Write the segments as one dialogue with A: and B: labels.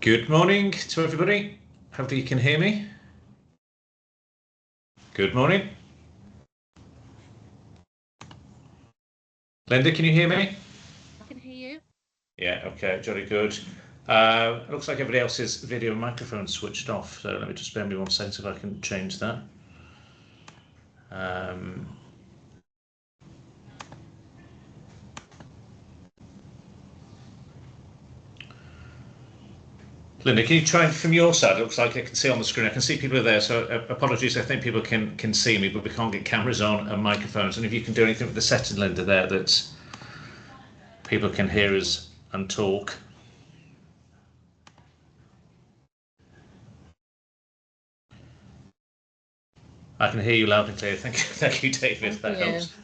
A: Good morning to everybody. Hopefully you can hear me. Good morning. Linda, can you hear me?
B: I can hear you.
A: Yeah, okay, jolly good. It looks like everybody else's video and microphone switched off, so let me just spare me 1 second if I can change that. Linda, can you try from your side? It looks like I can see on the screen. I can see people are there, so apologies. I think people can see me, but we can't get cameras on and microphones. And if you can do anything with the setting, Linda, there, that people can hear us and talk. I can hear you loud and clear. Thank you, David. That helps.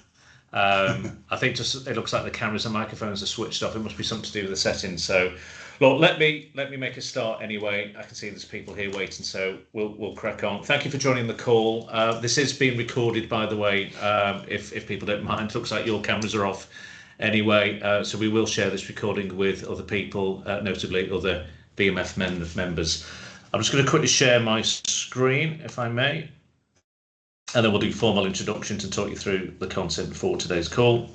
A: I think just it looks like the cameras and microphones are switched off. It must be something to do with the settings. So, look, let me make a start anyway. I can see there's people here waiting, so we'll crack on. Thank you for joining the call. This is being recorded, by the way. If people don't mind, it looks like your cameras are off anyway. So we will share this recording with other people, notably other BMF members. I'm just going to quickly share my screen, if I may. And then we'll do formal introductions and talk you through the content for today's call.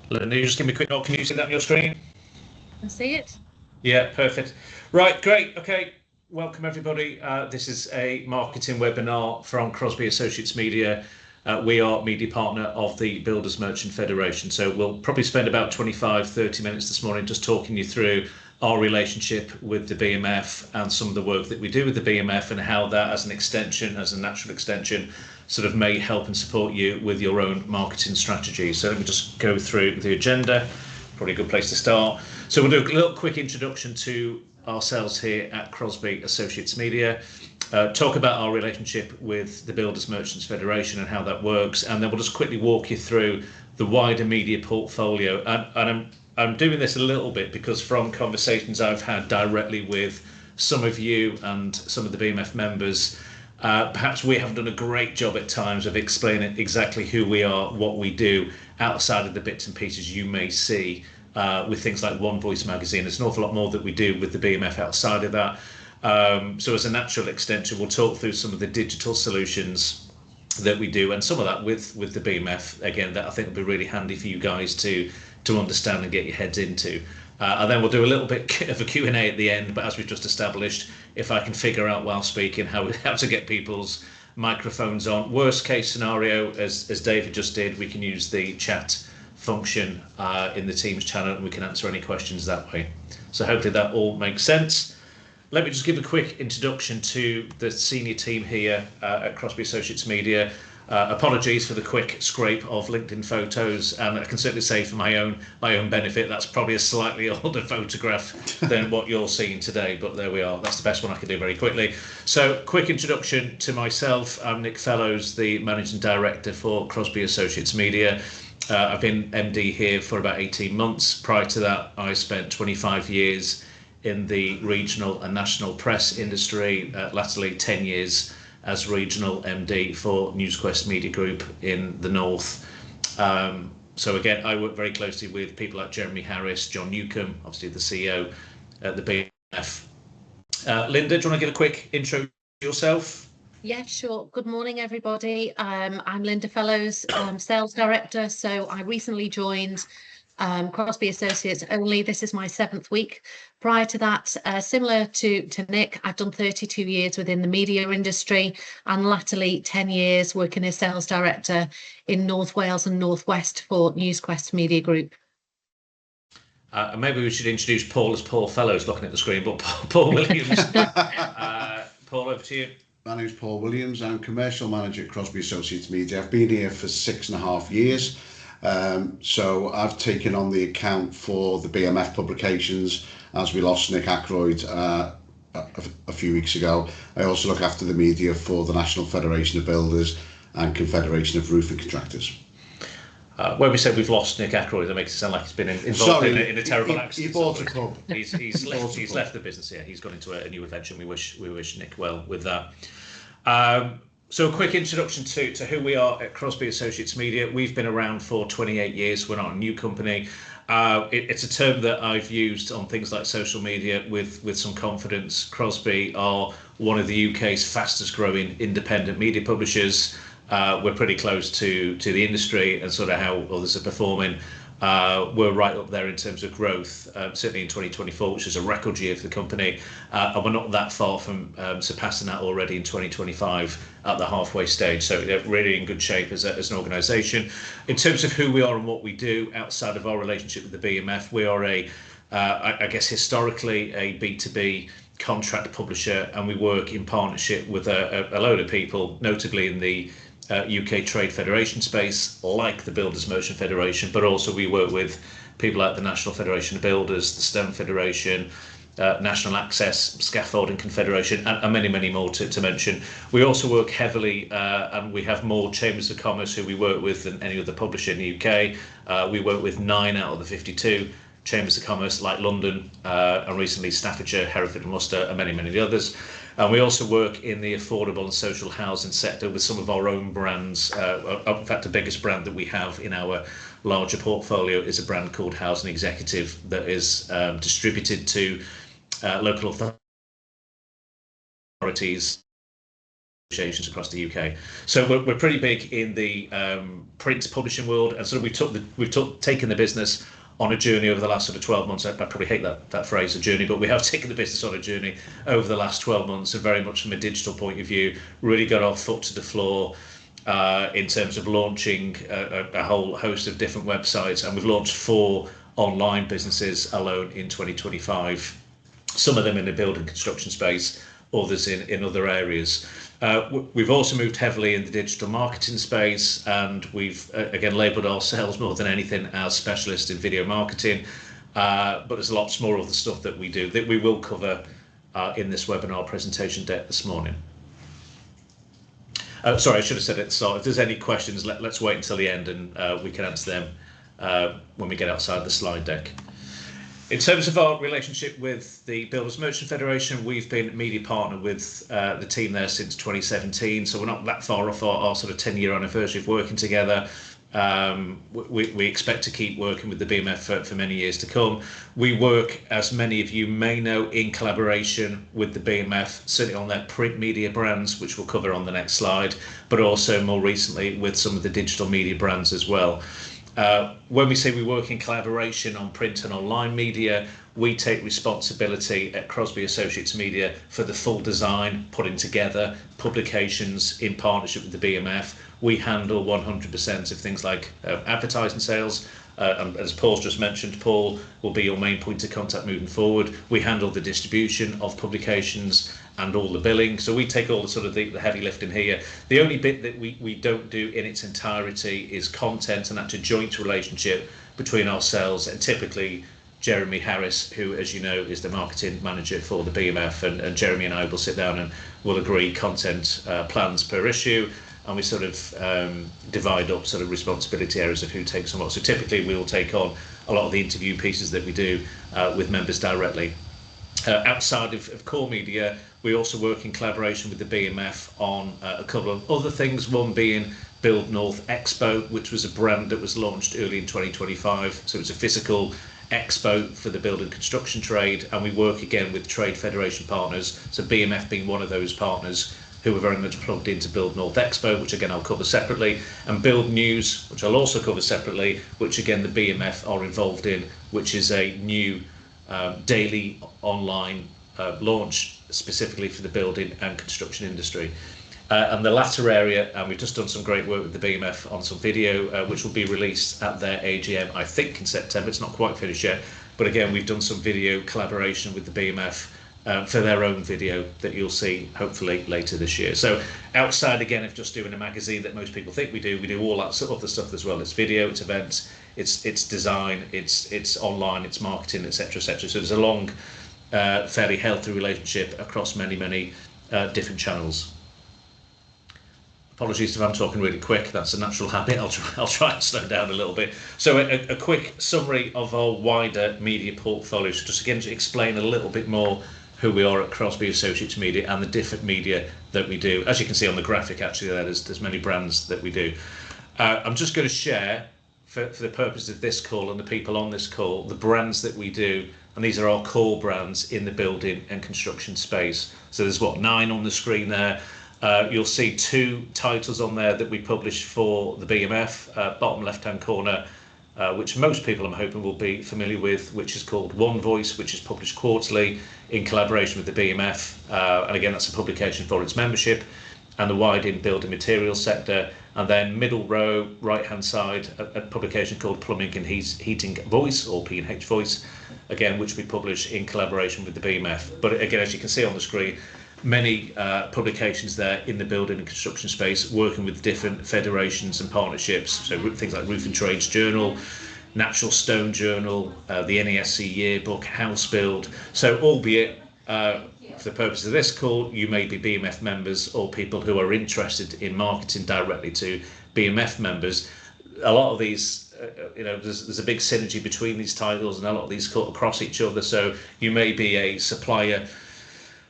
A: Linda, you just give me a quick note. Can you see that on your screen?
B: I see it.
A: Yeah, perfect. Right, great. Okay, welcome everybody. This is a marketing webinar from Crosby Associates Media. We are media partner of the Builders Merchant Federation. So we'll probably spend about 25-30 minutes this morning just talking you through our relationship with the BMF and some of the work that we do with the BMF and how that as an extension, as a natural extension, sort of may help and support you with your own marketing strategy. So let me just go through the agenda. Probably a good place to start. So we'll do a little quick introduction to ourselves here at Crosby Associates Media. Talk about our relationship with the Builders Merchants Federation and how that works, and then we'll just quickly walk you through the wider media portfolio. And I'm doing this a little bit because from conversations I've had directly with some of you and some of the BMF members, perhaps we haven't done a great job at times of explaining exactly who we are, what we do, outside of the bits and pieces you may see with things like One Voice magazine. There's an awful lot more that we do with the BMF outside of that. So as a natural extension, we'll talk through some of the digital solutions that we do and some of that with the BMF, again, that I think will be really handy for you guys to understand and get your heads into. And then we'll do a little bit of a Q&A at the end, but as we've just established, if I can figure out while speaking how to get people's microphones on. Worst case scenario, as David just did, we can use the chat function in the Teams channel and we can answer any questions that way. So hopefully that all makes sense. Let me just give a quick introduction to the senior team here at Crosby Associates Media. Apologies for the quick scrape of LinkedIn photos, and I can certainly say for my own benefit, that's probably a slightly older photograph than what you're seeing today, but there we are. That's the best one I can do very quickly. So quick introduction to myself. I'm Nick Fellows, the Managing Director for Crosby Associates Media. I've been MD here for about 18 months. Prior to that, I spent 25 years in the regional and national press industry, latterly 10 years as regional MD for NewsQuest Media Group in the North. So again, I work very closely with people like Jeremy Harris, John Newcomb, obviously the CEO at the BMF. Linda, do you want to give a quick intro to yourself?
B: Yeah, sure. Good morning, everybody. I'm Linda Fellows, Sales Director. So I recently joined Crosby Associates only. This is my 7th week. Prior to that, similar to Nick, I've done 32 years within the media industry and latterly 10 years working as Sales Director in North Wales and North West for NewsQuest Media Group.
A: Maybe we should introduce Paul as Paul Fellows looking at the screen, but Paul Williams. Paul, over to you.
C: My name's Paul Williams. I'm Commercial Manager at Crosby Associates Media. I've been here for 6.5 years. So I've taken on the account for the BMF publications as we lost Nick Ackroyd a few weeks ago. I also look after the media for the National Federation of Builders and Confederation of Roofing Contractors.
A: When we said we've lost Nick Ackroyd, that makes it sound like he's been involved in a terrible accident.
C: He bought a pub.
A: He's left the business. Yeah, he's gone into a new adventure. And we wish Nick well with that. So a quick introduction to who we are at Crosby Associates Media. We've been around for 28 years. We're not a new company. It's a term that I've used on things like social media with some confidence. Crosby are one of the UK's fastest growing independent media publishers. We're pretty close to the industry and sort of how others are performing. We're right up there in terms of growth, certainly in 2024, which is a record year for the company. And we're not that far from surpassing that already in 2025 at the halfway stage. So really in good shape as an organisation. In terms of who we are and what we do outside of our relationship with the BMF, we are I guess historically a B2B contract publisher, and we work in partnership with a load of people, notably in the UK Trade Federation space, like the Builders Merchant Federation, but also we work with people like the National Federation of Builders, the Stone Federation, National Access, Scaffolding Confederation, and many, many more to mention. We also work heavily, and we have more chambers of commerce who we work with than any other publisher in the UK. We work with 9 out of the 52 chambers of commerce, like London, and recently Staffordshire, Hereford and Worcester, and many, many others. And we also work in the affordable and social housing sector with some of our own brands. In fact, the biggest brand that we have in our larger portfolio is a brand called Housing Executive that is distributed to local authorities, associations across the UK. So we're pretty big in the print publishing world, and so we've taken the business on a journey over the last sort of 12 months. I probably hate that phrase, a journey, but we have taken the business on a journey over the last 12 months, and very much from a digital point of view, really got our foot to the floor in terms of launching a whole host of different websites, and we've launched 4 online businesses alone in 2025, some of them in the building construction space, others in other areas. We've also moved heavily in the digital marketing space, and we've again labelled ourselves more than anything as specialists in video marketing, but there's lots more of the stuff that we do that we will cover in this webinar presentation deck this morning. Sorry, I should have said at the start, if there's any questions, let's wait until the end, and we can answer them when we get outside the slide deck. In terms of our relationship with the Builders Merchant Federation, we've been media partner with the team there since 2017, so we're not that far off our sort of 10-year anniversary of working together. We expect to keep working with the BMF for many years to come. We work, as many of you may know, in collaboration with the BMF, certainly on their print media brands, which we'll cover on the next slide, but also more recently with some of the digital media brands as well. When we say we work in collaboration on print and online media, we take responsibility at Crosby Associates Media for the full design, putting together publications in partnership with the BMF. We handle 100% of things like advertising sales. And as Paul's just mentioned, Paul will be your main point of contact moving forward. We handle the distribution of publications and all the billing. So we take all the sort of the heavy lifting here. The only bit that we don't do in its entirety is content, and that's a joint relationship between ourselves and typically Jeremy Harris, who, as you know, is the marketing manager for the BMF, and Jeremy and I will sit down and we'll agree content plans per issue, and we sort of divide up sort of responsibility areas of who takes on what. So typically we'll take on a lot of the interview pieces that we do with members directly. Outside of core media, we also work in collaboration with the BMF on a couple of other things, one being Build North Expo, which was a brand that was launched early in 2025. So it's a physical expo for the building construction trade, and we work again with trade federation partners, so BMF being one of those partners who are very much plugged into Build North Expo, which again I'll cover separately, and Build News, which I'll also cover separately, which again the BMF are involved in, which is a new daily online launch specifically for the building and construction industry. And the latter area, and we've just done some great work with the BMF on some video, which will be released at their AGM, I think in September. It's not quite finished yet, but again, we've done some video collaboration with the BMF for their own video that you'll see hopefully later this year. So outside again of just doing a magazine that most people think we do all that sort of other stuff as well. It's video, it's events, it's design, it's online, it's marketing, etc., etc. So there's a long, fairly healthy relationship across many different channels. Apologies if I'm talking really quick. That's a natural habit. I'll try and slow down a little bit. So a quick summary of our wider media portfolio. So just again to explain a little bit more who we are at Crosby Associates Media and the different media that we do. As you can see on the graphic, actually, there's many brands that we do. I'm just going to share, for the purpose of this call and the people on this call, the brands that we do, and these are our core brands in the building and construction space. So there's 9 on the screen there. You'll see 2 titles on there that we publish for the BMF, bottom left-hand corner, which most people I'm hoping will be familiar with, which is called One Voice, which is published quarterly in collaboration with the BMF. And again, that's a publication for its membership and the wide-in building materials sector. And then middle row, right-hand side, a publication called Plumbing and Heating Voice, or P&H Voice, again, which we publish in collaboration with the BMF. But again, as you can see on the screen, many publications there in the building and construction space, working with different federations and partnerships. So things like Roofing Trades Journal, Natural Stone Journal, the NESC Yearbook, House Build. So albeit for the purpose of this call, you may be BMF members or people who are interested in marketing directly to BMF members. A lot of these, there's a big synergy between these titles, and a lot of these cut across each other. So you may be a supplier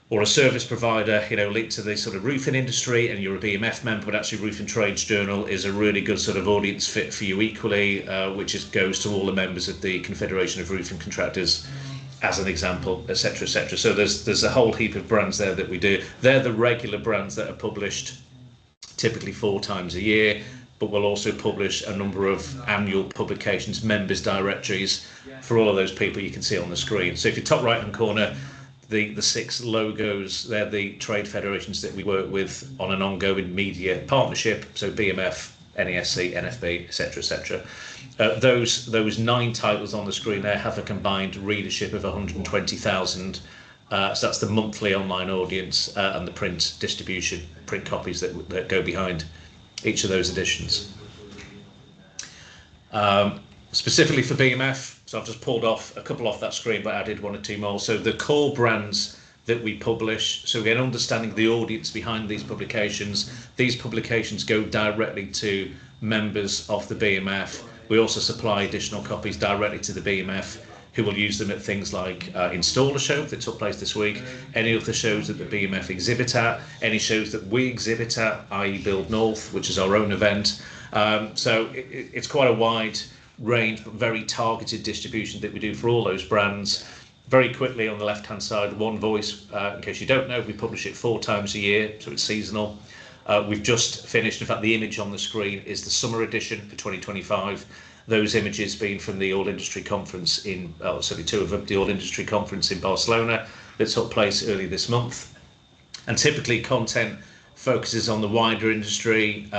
A: or a service provider, linked to the sort of roofing industry, and you're a BMF member, but actually Roofing Trades Journal is a really good sort of audience fit for you equally, which goes to all the members of the Confederation of Roofing Contractors, as an example, etc., etc. So there's a whole heap of brands there that we do. They're the regular brands that are published typically 4 times a year, but we'll also publish a number of annual publications, members directories, for all of those people you can see on the screen. So if you top right hand corner, the 6 logos, they're the trade federations that we work with on an ongoing media partnership. So BMF, NESC, NFB, etc., etc. Those 9 titles on the screen there have a combined readership of 120,000. So that's the monthly online audience and the print distribution, print copies that go behind each of those editions. Specifically for BMF, so I've just pulled off a couple off that screen, but added 1 or 2 more. So the core brands that we publish, so again, understanding the audience behind these publications go directly to members of the BMF. We also supply additional copies directly to the BMF, who will use them at things like Installer Show that took place this week, any of the shows that the BMF exhibit at, any shows that we exhibit at, i.e. Build North, which is our own event. So it's quite a wide range, but very targeted distribution that we do for all those brands. Very quickly on the left hand side, One Voice, in case you don't know, we publish it 4 times a year, so it's seasonal. We've just finished, in fact the image on the screen is the summer edition for 2025. Those images being from the All Industry Conference in, certainly 2 of them, the All Industry Conference in Barcelona that took place early this month. And typically content focuses on the wider industry,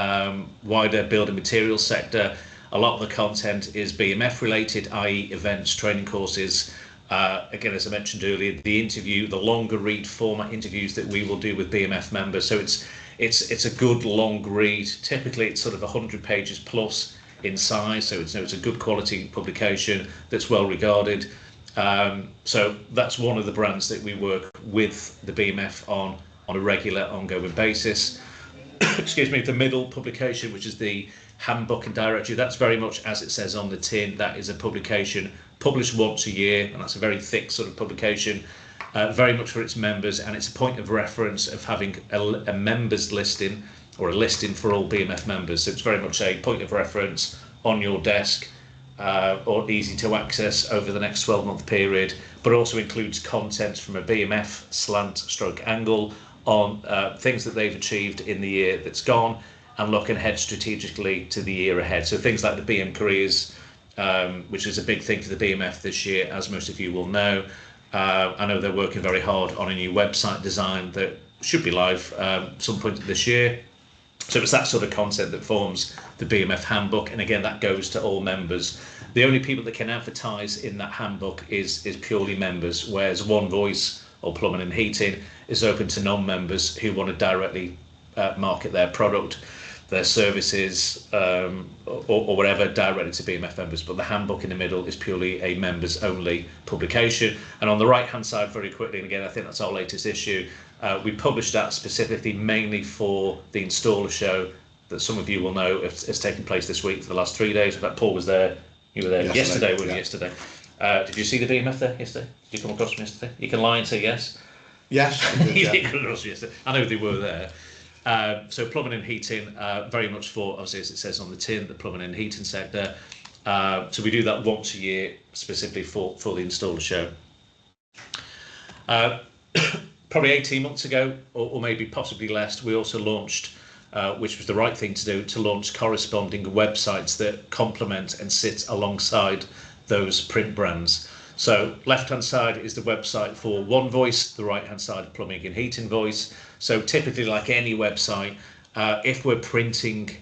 A: wider building materials sector. A lot of the content is BMF related, i.e. events, training courses. Again, as I mentioned earlier, the longer read format interviews that we will do with BMF members. So it's a good long read. Typically it's sort of 100 pages plus in size. So it's a good quality publication that's well regarded. So that's one of the brands that we work with the BMF on a regular ongoing basis. Excuse me, the middle publication, which is the handbook and directory, that's very much as it says on the tin. That is a publication published once a year, and that's a very thick sort of publication, very much for its members, and it's a point of reference of having a members listing, or a listing for all BMF members. So it's very much a point of reference on your desk, or easy to access over the next 12-month period, but also includes content from a BMF slant stroke angle on things that they've achieved in the year that's gone, and looking ahead strategically to the year ahead. So things like the BM Careers, which is a big thing for the BMF this year, as most of you will know. I know they're working very hard on a new website design that should be live some point this year. So it's that sort of content that forms the BMF handbook, and again that goes to all members. The only people that can advertise in that handbook is purely members, whereas One Voice or Plumbing and Heating is open to non-members who want to directly market their product. their services or whatever directly to BMF members, but the handbook in the middle is purely a members only publication. And on the right hand side, very quickly, and again I think that's our latest issue, we published that specifically mainly for the installer show that some of you will know has taken place this week for the last 3 days. In fact, Paul was there, you were there yesterday, weren't you, yesterday? Did you see the BMF there yesterday? Did you come across them yesterday? You can lie and say yes.
C: Yes, I did,
A: You didn't come across them yesterday. I know they were there. So plumbing and heating, very much for, obviously as it says on the tin, the plumbing and heating sector. So we do that once a year specifically for the installer show. Probably 18 months ago, or maybe possibly less, we also launched, which was the right thing to do, to launch corresponding websites that complement and sit alongside those print brands. So left hand side is the website for One Voice, the right hand side plumbing and heating voice. So typically, like any website, if we're printing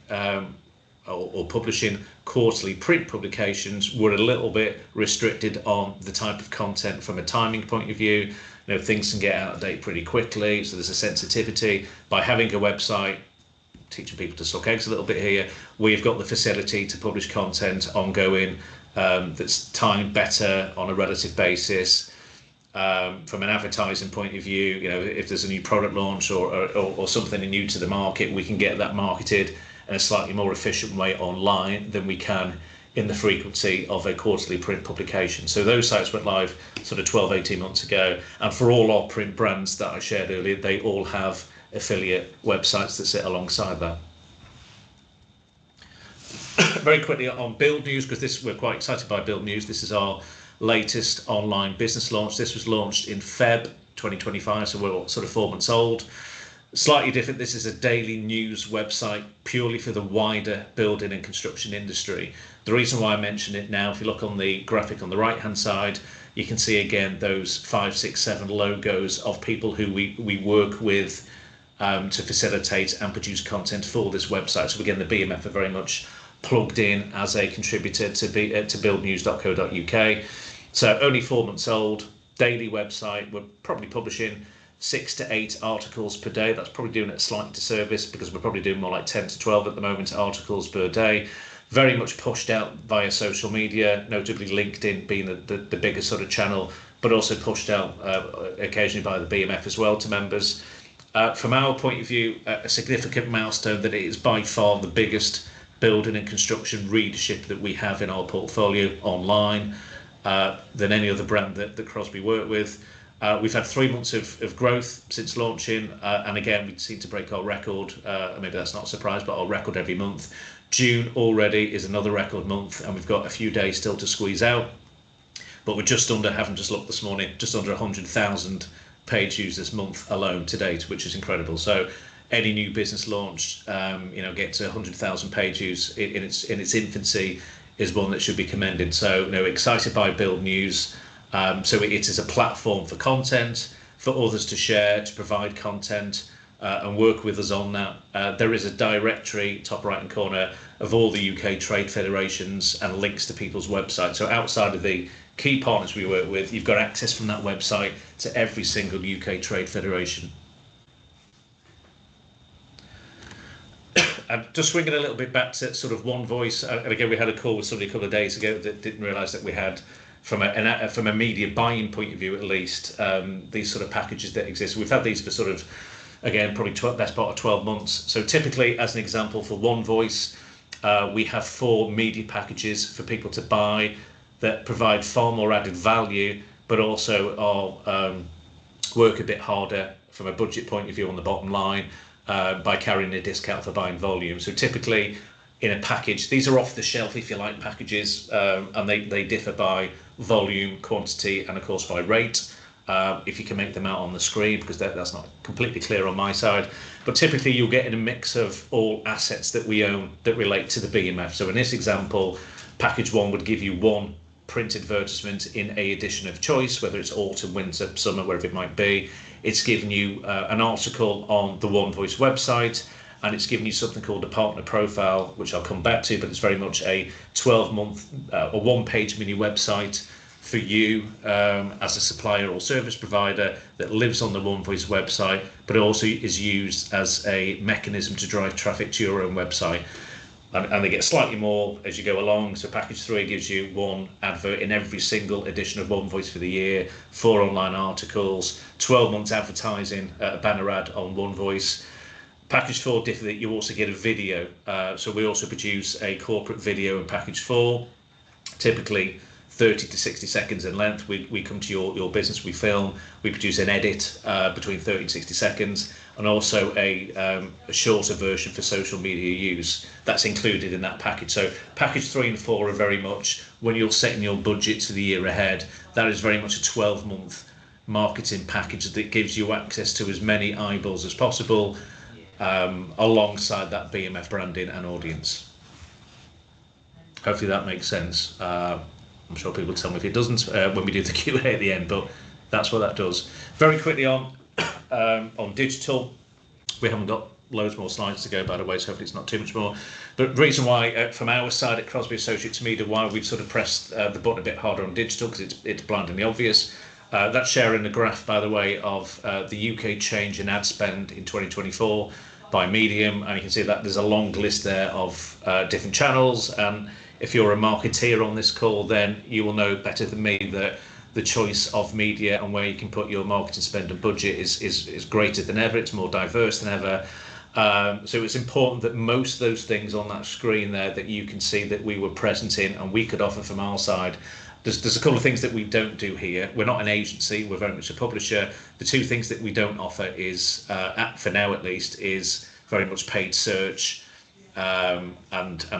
A: or publishing quarterly print publications, we're a little bit restricted on the type of content from a timing point of view. You know, things can get out of date pretty quickly, so there's a sensitivity. By having a website, teaching people to suck eggs a little bit here, we've got the facility to publish content ongoing that's timed better on a relative basis. From an advertising point of view, you know, if there's a new product launch or something new to the market, we can get that marketed in a slightly more efficient way online than we can in the frequency of a quarterly print publication. So those sites went live sort of 12, 18 months ago. And for all our print brands that I shared earlier, they all have affiliate websites that sit alongside that. Very quickly on Build News, because we're quite excited by Build News. This is our latest online business launch. This was launched in Feb 2025, so we're sort of 4 months old. Slightly different. This is a daily news website purely for the wider building and construction industry. The reason why I mention it now, if you look on the graphic on the right hand side, you can see again those 5, 6, 7 logos of people who we work with to facilitate and produce content for this website. So again, the BMF are very much plugged in as a contributor to buildnews.co.uk. So only 4 months old, daily website. We're probably publishing 6 to 8 articles per day. That's probably doing it a slight disservice because we're probably doing more like 10 to 12 at the moment articles per day. Very much pushed out via social media, notably LinkedIn being the biggest sort of channel, but also pushed out occasionally by the BMF as well to members. From our point of view, a significant milestone that it is by far the biggest building and construction readership that we have in our portfolio online than any other brand that Crosby work with. We've had 3 months of growth since launching, and again, we seem to break our record. Maybe that's not a surprise, but our record every month. June already is another record month, and we've got a few days still to squeeze out. But we're just under, haven't just looked this morning, just under 100,000 page views this month alone to date, which is incredible. So any new business launch, get to 100,000 page views in its infancy is one that should be commended. So, excited by Build News. So it is a platform for content, for others to share, to provide content, and work with us on that. There is a directory, top right hand corner, of all the UK trade federations and links to people's websites. So outside of the key partners we work with, you've got access from that website to every single UK trade federation. And just swinging a little bit back to sort of One Voice, and again, we had a call with somebody a couple of days ago that didn't realise that we had, from a media buying point of view at least, these sort of packages that exist. We've had these for sort of, again, probably best part of 12 months. So typically, as an example, for One Voice, we have 4 media packages for people to buy that provide far more added value, but also are work a bit harder from a budget point of view on the bottom line by carrying a discount for buying volume. So typically in a package, these are off the shelf, if you like, packages, and they differ by volume, quantity, and of course by rate. If you can make them out on the screen, because that's not completely clear on my side. But typically you'll get in a mix of all assets that we own that relate to the BMF. So in this example, package 1 would give you 1 print advertisement in a edition of choice, whether it's autumn, winter, summer, wherever it might be. It's given you an article on the One Voice website, and it's given you something called a partner profile, which I'll come back to, but it's very much a 12-month or 1-page mini website for you as a supplier or service provider that lives on the One Voice website, but also is used as a mechanism to drive traffic to your own website. And they get slightly more as you go along. So package 3 gives you 1 advert in every single edition of One Voice for the year, 4 online articles, 12 months advertising, a banner ad on One Voice. Package 4 different, that you also get a video. So we also produce a corporate video in package 4, typically 30 to 60 seconds in length. We come to your business, we film, we produce an edit between 30 and 60 seconds, and also a shorter version for social media use. That's included in that package. So package 3 and 4 are very much, when you're setting your budget for the year ahead, that is very much a 12-month marketing package that gives you access to as many eyeballs as possible, alongside that BMF branding and audience. Hopefully that makes sense. I'm sure people tell me if it doesn't when we do the Q&A at the end, but that's what that does. Very quickly on digital, we haven't got loads more slides to go, by the way, so hopefully it's not too much more. But the reason why, from our side at Crosby Associates Media, why we've sort of pressed the button a bit harder on digital, because it's blindingly obvious. That's sharing the graph, by the way, of the UK change in ad spend in 2024 by medium, and you can see that there's a long list there of different channels. And if you're a marketeer on this call, then you will know better than me that the choice of media and where you can put your marketing spend and budget is greater than ever. It's more diverse than ever. So it's important that most of those things on that screen there that you can see that we were present in and we could offer from our side. There's a couple of things that we don't do here. We're not an agency, we're very much a publisher. The 2 things that we don't offer is, for now at least, is very much paid search and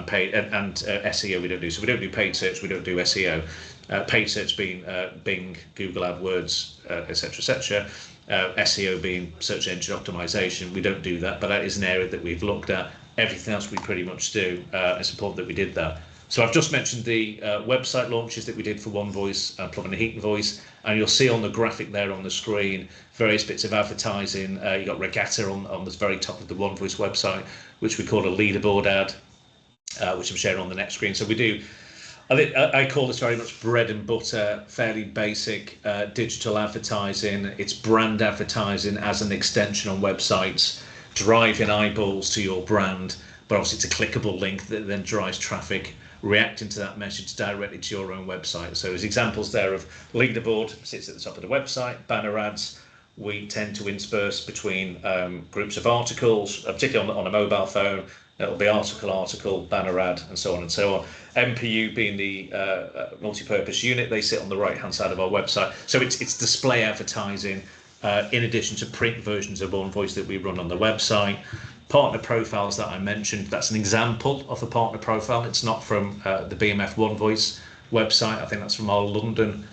A: paid and SEO we don't do. So we don't do paid search, we don't do SEO. Paid search being Bing, Google AdWords, etc. SEO being search engine optimization. We don't do that, but that is an area that we've looked at. Everything else we pretty much do. It's important that we did that. So I've just mentioned the website launches that we did for One Voice and Plumbing and Heating Voice, and you'll see on the graphic there on the screen various bits of advertising. You got Regatta on the very top of the One Voice website, which we call a leaderboard ad, which I'm sharing on the next screen. So we do, I call this very much bread and butter, fairly basic digital advertising. It's brand advertising as an extension on websites, driving eyeballs to your brand, but obviously it's a clickable link that then drives traffic reacting to that message directly to your own website. So there's examples there of leaderboard, sits at the top of the website, banner ads. We tend to intersperse between groups of articles, particularly on a mobile phone. It'll be article, banner ad, and so on and so on. MPU being the multi-purpose unit, they sit on the right-hand side of our website. So it's display advertising in addition to print versions of One Voice that we run on the website. Partner profiles that I mentioned, that's an example of a partner profile. It's not from the BMF One Voice website. I think that's from our London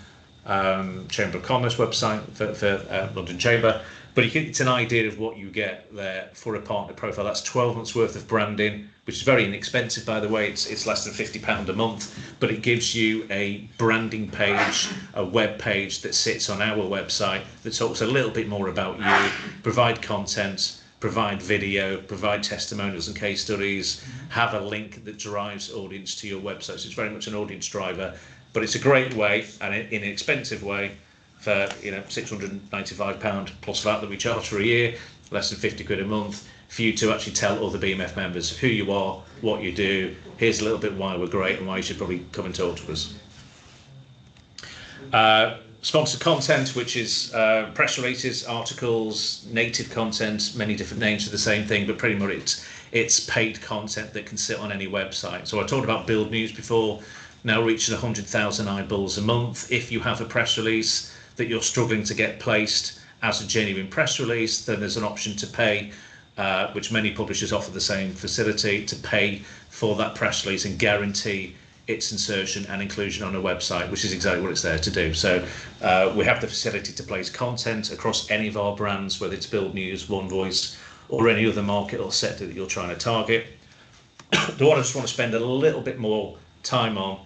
A: Chamber of Commerce website for London Chamber. But it's an idea of what you get there for a partner profile. That's 12 months worth of branding, which is very inexpensive, by the way. It's less than £50 a month, but it gives you a branding page, a web page that sits on our website that talks a little bit more about you, provide content, provide video, provide testimonials and case studies, have a link that drives audience to your website. So it's very much an audience driver, but it's a great way and an inexpensive way for £695 plus VAT that we charge for a year, less than 50 quid a month, for you to actually tell other BMF members who you are, what you do. Here's a little bit why we're great and why you should probably come and talk to us. Sponsored content, which is press releases, articles, native content, many different names for the same thing, but pretty much it's paid content that can sit on any website. So I talked about Build News before, now reaching 100,000 eyeballs a month. If you have a press release that you're struggling to get placed as a genuine press release, then there's an option to pay, which many publishers offer the same facility, to pay for that press release and guarantee its insertion and inclusion on a website, which is exactly what it's there to do. So we have the facility to place content across any of our brands, whether it's Build News, One Voice, or any other market or sector that you're trying to target. The one I just want to spend a little bit more time on,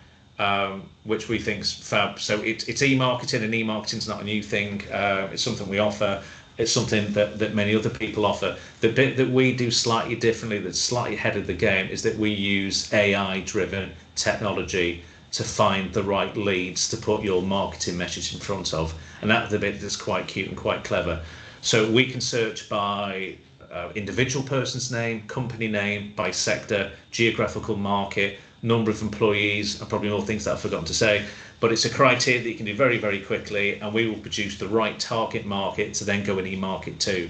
A: which we think is fab. So it's e-marketing, and e-marketing is not a new thing. It's something we offer. It's something that many other people offer. The bit that we do slightly differently, that's slightly ahead of the game, is that we use AI-driven technology to find the right leads to put your marketing message in front of. And that's the bit that's quite cute and quite clever. So we can search by individual person's name, company name, by sector, geographical market, number of employees, and probably more things that I've forgotten to say. But it's a criteria that you can do very, very quickly, and we will produce the right target market to then go and e-market to.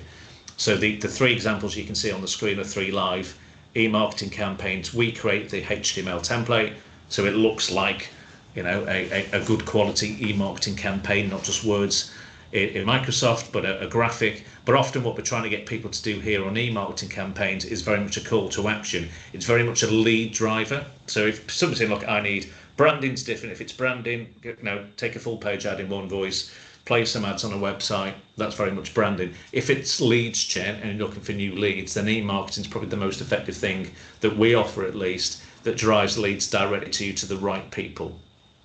A: So the three examples you can see on the screen are 3 live e-marketing campaigns. We create the HTML template, so it looks like, you know, a good quality e-marketing campaign, not just words in Microsoft, but a graphic. But often what we're trying to get people to do here on e-marketing campaigns is very much a call to action. It's very much a lead driver. So if somebody's saying, look, I need branding's different. If it's branding, you know, take a full page ad in one voice, play some ads on a website, that's very much branding. If it's leads gen and you're looking for new leads, then e-marketing is probably the most effective thing that we offer, at least, that drives leads directly to you, to the right people.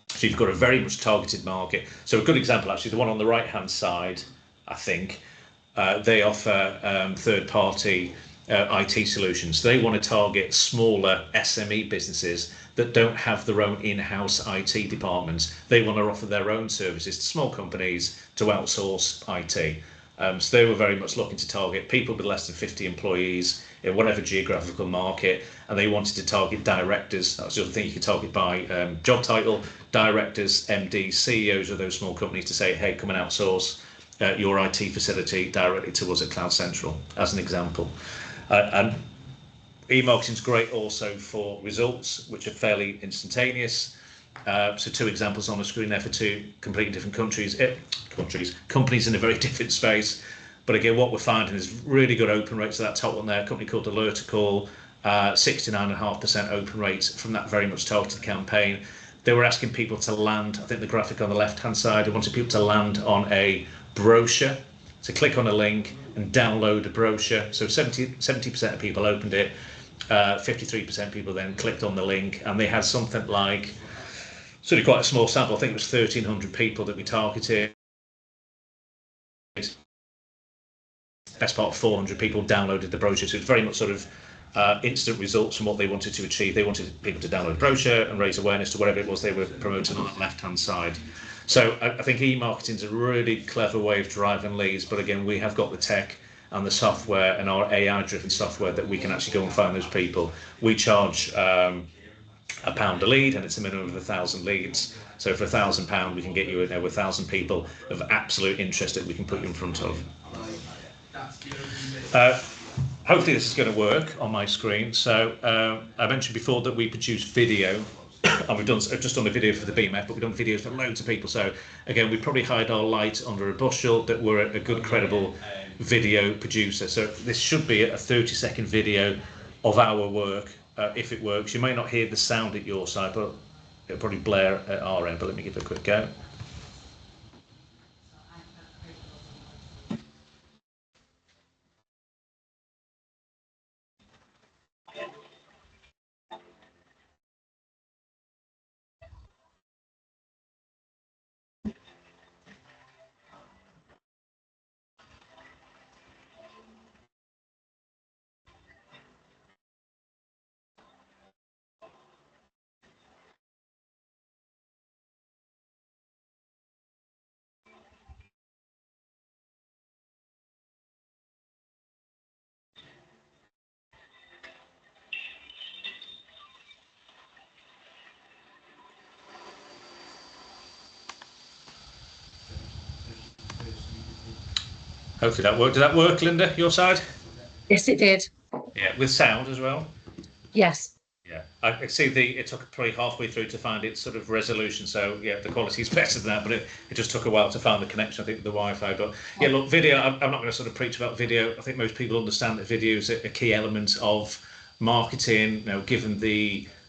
A: So you've got a very much targeted market. So a good example, actually, the one on the right hand side, I think, they offer third-party IT solutions. They want to target smaller SME businesses that don't have their own in-house IT departments. They want to offer their own services to small companies to outsource IT. So they were very much looking to target people with less than 50 employees in whatever geographical market, and they wanted to target directors. That's the other thing you could target by job title, directors, MDs, CEOs of those small companies, to say, hey, come and outsource your IT facility directly to us at Cloud Central, as an example. And e-marketing is great also for results, which are fairly instantaneous. So 2 examples on the screen there for 2 completely different companies in a very different space. But again, what we're finding is really good open rates. So that top one there, a company called Alertical, 69.5% open rates from that very much targeted campaign. They were asking people to land, I think the graphic on the left-hand side, they wanted people to land on a brochure. So click on a link and download a brochure. So 70% of people opened it, 53% of people then clicked on the link, and they had something like, sort of quite a small sample, I think it was 1,300 people that we targeted. Best part of 400 people downloaded the brochure, so it's very much sort of instant results from what they wanted to achieve. They wanted people to download a brochure and raise awareness to whatever it was they were promoting on that left-hand side. So I think e-marketing is a really clever way of driving leads, but again, we have got the tech and the software and our AI-driven software that we can actually go and find those people. We charge £1 a lead, and it's a minimum of 1,000 leads. So for £1,000, we can get you with 1,000 people of absolute interest that we can put you in front of. Hopefully this is going to work on my screen. So I mentioned before that we produce video, and we've just done a video for the BMF, but we've done videos for loads of people. So again, we probably hide our light under a bushel that we're a good, credible video producer. So this should be a 30-second video of our work. If it works, you may not hear the sound at your side, but it'll probably blare at our end. But let me give it a quick go. Hopefully that worked. Did that work, Linda, your side?
B: Yes, it did.
A: Yeah, with sound as well?
B: Yes.
A: Yeah, I see it took probably halfway through to find its sort of resolution. So yeah, the quality is better than that, but it just took a while to find the connection, I think, with the Wi-Fi. But yeah, look, video, I'm not going to sort of preach about video. I think most people understand that video is a key element of marketing. You know, given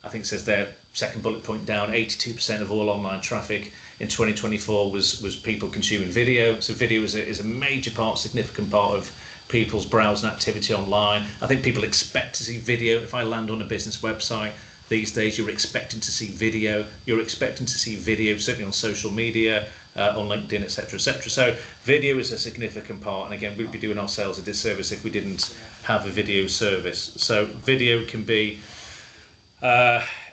A: I think it says there, second bullet point down, 82% of all online traffic in 2024 was people consuming video. So video is a major part, significant part of people's browsing activity online. I think people expect to see video. If I land on a business website these days, you're expecting to see video. You're expecting to see video, certainly on social media, on LinkedIn, etc., etc. So video is a significant part. And again, we'd be doing ourselves a disservice if we didn't have a video service. So video can be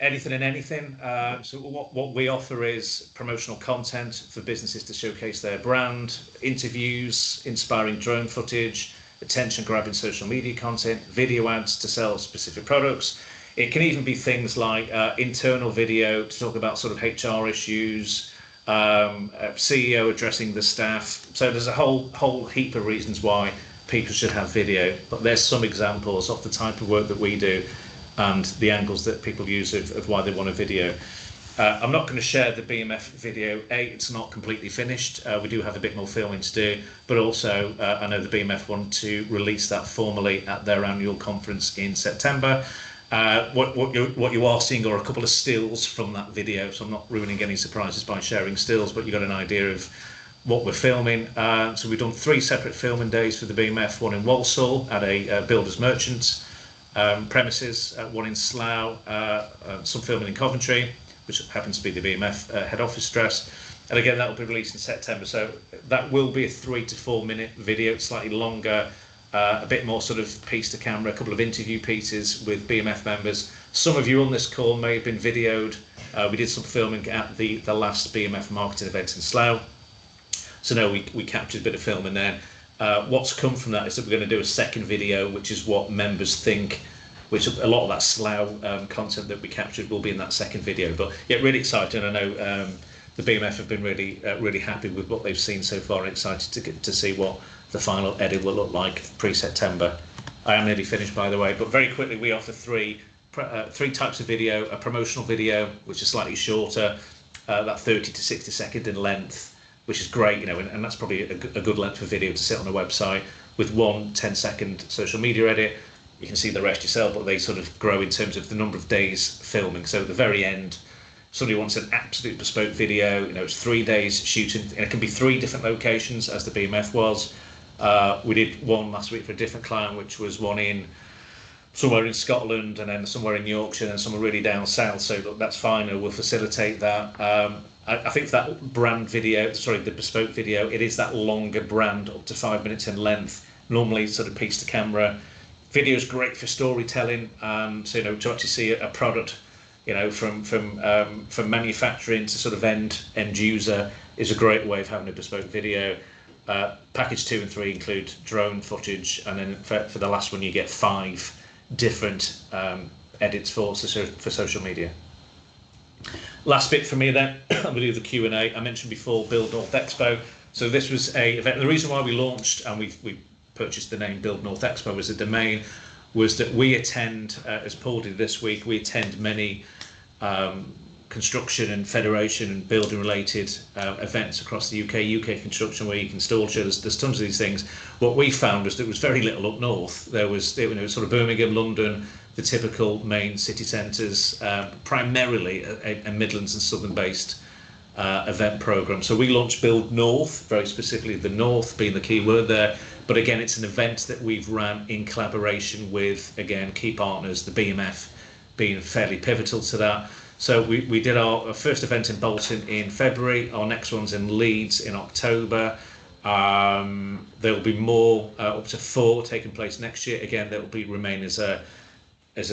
A: anything and anything. So what we offer is promotional content for businesses to showcase their brand, interviews, inspiring drone footage, attention-grabbing social media content, video ads to sell specific products. It can even be things like internal video to talk about sort of HR issues, a CEO addressing the staff. So there's a whole heap of reasons why people should have video, but there's some examples of the type of work that we do and the angles that people use of why they want a video. I'm not going to share the BMF video. It's not completely finished. We do have a bit more filming to do, but also I know the BMF want to release that formally at their annual conference in September. What you are seeing are a couple of stills from that video, so I'm not ruining any surprises by sharing stills, but you got an idea of what we're filming. So we've done 3 separate filming days for the BMF, one in Walsall at a builders merchants premises, one in Slough, some filming in Coventry, which happens to be the BMF head office address. And again, that will be released in September. So that will be a 3 to 4 minute video, slightly longer, a bit more sort of piece to camera, a couple of interview pieces with BMF members. Some of you on this call may have been videoed. We did some filming at the last BMF Marketing event in Slough. So no, we captured a bit of filming there. What's come from that is that we're going to do a second video, which is what members think, which a lot of that Slough content that we captured will be in that second video. But yeah, really exciting. I know the BMF have been really happy with what they've seen so far, and excited to see what the final edit will look like pre-September. I am nearly finished, by the way, but very quickly we offer three types of video: a promotional video, which is slightly shorter, that 30 to 60 second in length, which is great, and that's probably a good length for video to sit on a website, with one 10-second social media edit. You can see the rest yourself, but they sort of grow in terms of the number of days filming. So at the very end, somebody wants an absolute bespoke video, it's 3 days shooting, and it can be 3 different locations, as the BMF was. We did one last week for a different client, which was one in somewhere in Scotland, and then somewhere in Yorkshire, and somewhere really down south. So look, that's fine, we'll facilitate that. I think for that brand video, the bespoke video, it is that longer brand, up to 5 minutes in length, normally sort of piece to camera. Video is great for storytelling, so to actually see a product, from manufacturing to sort of end user is a great way of having a bespoke video. Package 2 and 3 include drone footage, and then for the last one you get 5 different edits for social media. Last bit for me then, I'm going to do the Q&A. I mentioned before Build North Expo. So this was a event. The reason why we launched and we purchased the name Build North Expo as a domain was that we attend, as Paul did this week, we attend many construction and federation and building related events across the UK Construction Week, Installture, there's tons of these things. What we found was there was very little up north. There was sort of Birmingham, London, the typical main city centres, primarily a Midlands and Southern based event programme. So we launched Build North, very specifically the North being the key word there. But again, it's an event that we've ran in collaboration with, again, key partners, the BMF being fairly pivotal to that. So we did our first event in Bolton in February. Our next one's in Leeds in October. There will be more, up to 4 taking place next year. Again, there will remain as a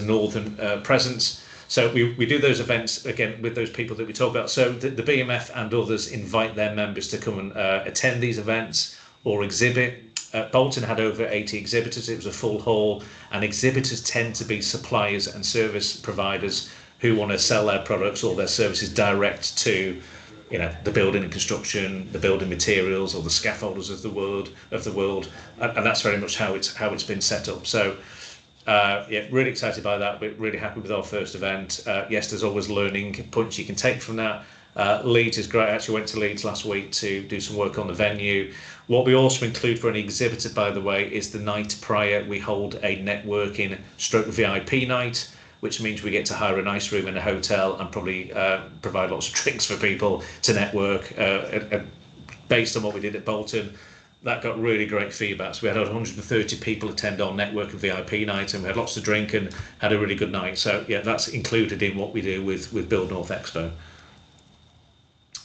A: northern presence. So we do those events again with those people that we talk about. So the BMF and others invite their members to come and attend these events or exhibit. Bolton had over 80 exhibitors. It was a full hall, and exhibitors tend to be suppliers and service providers who want to sell their products or their services direct to, the building and construction, the building materials, or the scaffolders of the world, and that's very much how it's been set up. So, yeah, really excited by that. We're really happy with our first event. Yes, there's always learning points you can take from that. Leeds is great. I actually went to Leeds last week to do some work on the venue. What we also include for any exhibitor, by the way, is the night prior we hold a networking / VIP night, which means we get to hire a nice room in a hotel and probably provide lots of drinks for people to network. Based on what we did at Bolton, that got really great feedback. So we had 130 people attend our network and VIP night, and we had lots to drink and had a really good night. So yeah, that's included in what we do with Build North Expo.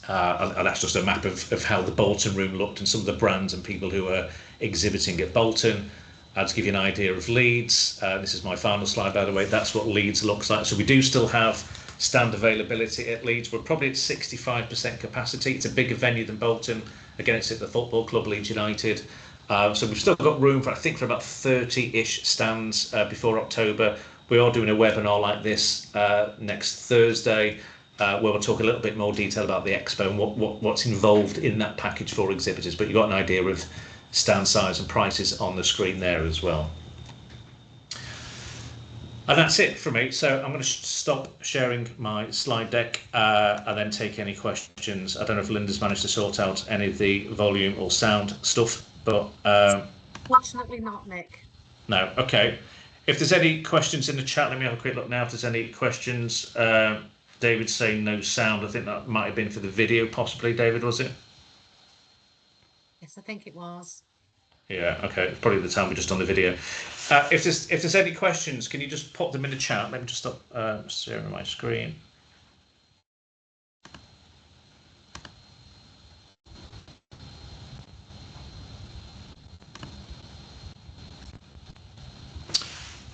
A: And that's just a map of how the Bolton room looked and some of the brands and people who are exhibiting at Bolton. To give you an idea of Leeds, this is my final slide, by the way. That's what Leeds looks like. So we do still have stand availability at Leeds. We're probably at 65% capacity. It's a bigger venue than Bolton. Again, it's at the football club, Leeds United. So we've still got room for, I think, for about 30-ish stands before October. We are doing a webinar like this next Thursday, where we'll talk a little bit more detail about the expo and what's involved in that package for exhibitors. But you've got an idea of stand size and prices on the screen there as well. And that's it for me. So I'm going to stop sharing my slide deck and then take any questions. I don't know if Linda's managed to sort out any of the volume or sound stuff, but
B: fortunately not, Nick.
A: No. Okay. If there's any questions in the chat, let me have a quick look now. If there's any questions, David's saying no sound. I think that might have been for the video, possibly. David, was it?
B: Yes, I think it was.
A: Yeah, okay, it's probably the time we're just on the video. If there's any questions, can you just pop them in the chat? Let me just stop sharing my screen.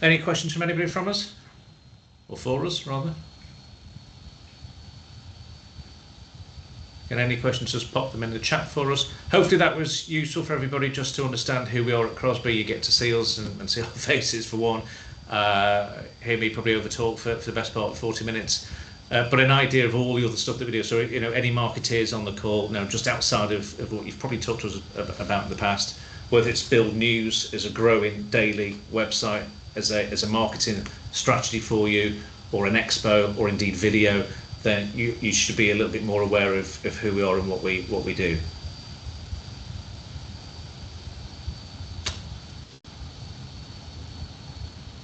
A: Any questions from anybody from us? Or for us, rather? And any questions, just pop them in the chat for us. Hopefully that was useful for everybody just to understand who we are at Crosby. You get to see us and see our faces for one. Hear me probably over talk for the best part of 40 minutes. But an idea of all the other stuff that we do. So, you know, any marketeers on the call, now just outside of what you've probably talked to us about in the past, whether it's Build News as a growing daily website, as a marketing strategy for you, or an expo, or indeed video, then you should be a little bit more aware of who we are and what we do.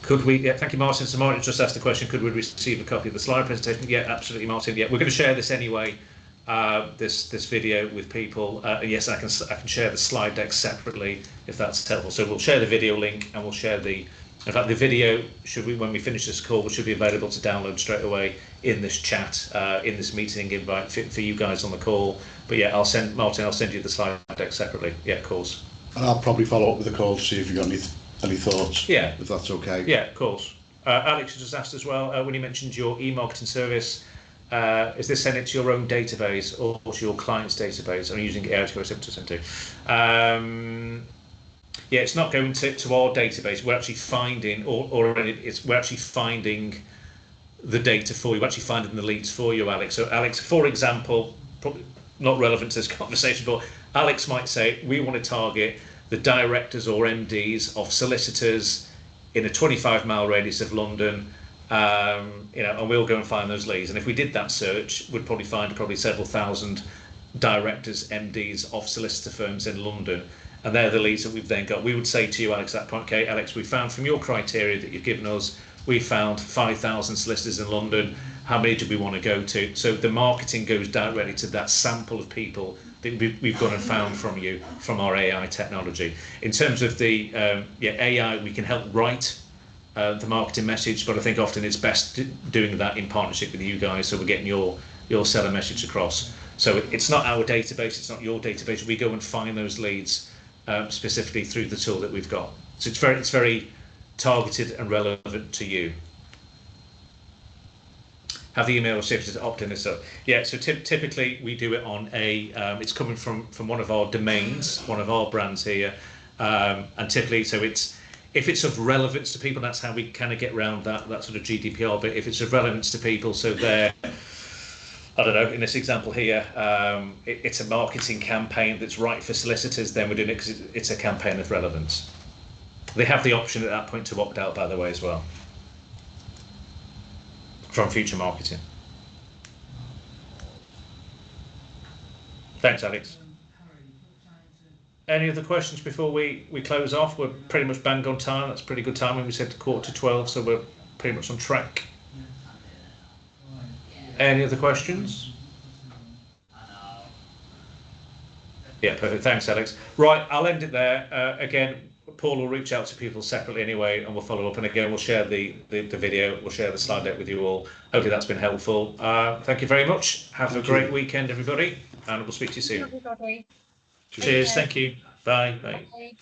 A: Could we, yeah, thank you, Martin. So Martin just asked the question, could we receive a copy of the slide presentation? Yeah, absolutely, Martin. Yeah, we're going to share this anyway, this video with people. Yes, I can share the slide deck separately if that's helpful. So we'll share the video link and we'll share in fact, the video, when we finish this call, should be available to download straight away in this chat, in this meeting invite for you guys on the call. But yeah, Martin, I'll send you the slide deck separately. Yeah, of course.
C: And I'll probably follow up with a call to see if you've got any thoughts.
A: Yeah.
C: If that's okay.
A: Yeah, of course. Alex just asked as well, when you mentioned your e-marketing service, is this sent it to your own database or to your client's database? I'm using AI to go to. Yeah, it's not going to our database. We're actually finding, we're actually finding the data for you. We're actually finding the leads for you, Alex. So, Alex, for example, probably not relevant to this conversation, but Alex might say we want to target the directors or MDs of solicitors in a 25-mile radius of London, you know, and we'll go and find those leads. And if we did that search, we'd probably find several thousand directors, MDs of solicitor firms in London. And they're the leads that we've then got. We would say to you, Alex, at that point, okay, Alex, we found from your criteria that you've given us, we found 5,000 solicitors in London. How many do we want to go to? So the marketing goes directly to that sample of people that we've gone and found from you, from our AI technology. In terms of the AI, we can help write the marketing message, but I think often it's best doing that in partnership with you guys, so we're getting your seller message across. So it's not our database, it's not your database. We go and find those leads specifically through the tool that we've got. So it's very targeted and relevant to you. Have the email recipients to opt in this up? Yeah, so typically we do it on it's coming from one of our domains, one of our brands here, and typically, so if it's of relevance to people, that's how we kind of get around that sort of GDPR. But if it's of relevance to people, so they're, I don't know, in this example here, it's a marketing campaign that's right for solicitors, then we're doing it because it's a campaign of relevance. They have the option at that point to opt out, by the way, as well, from future marketing. Thanks, Alex. Any other questions before we close off? We're pretty much bang on time. That's pretty good timing. We said 11:45, so we're pretty much on track. Any other questions? Yeah, perfect. Thanks, Alex. Right, I'll end it there. Again, Paul will reach out to people separately anyway, and we'll follow up. And again, we'll share the video. We'll share the slide deck with you all. Hopefully that's been helpful. Thank you very much. Have a great weekend, everybody, and we'll speak to you soon.
B: Everybody.
A: Cheers. Thank you. Bye. Bye.
B: Bye.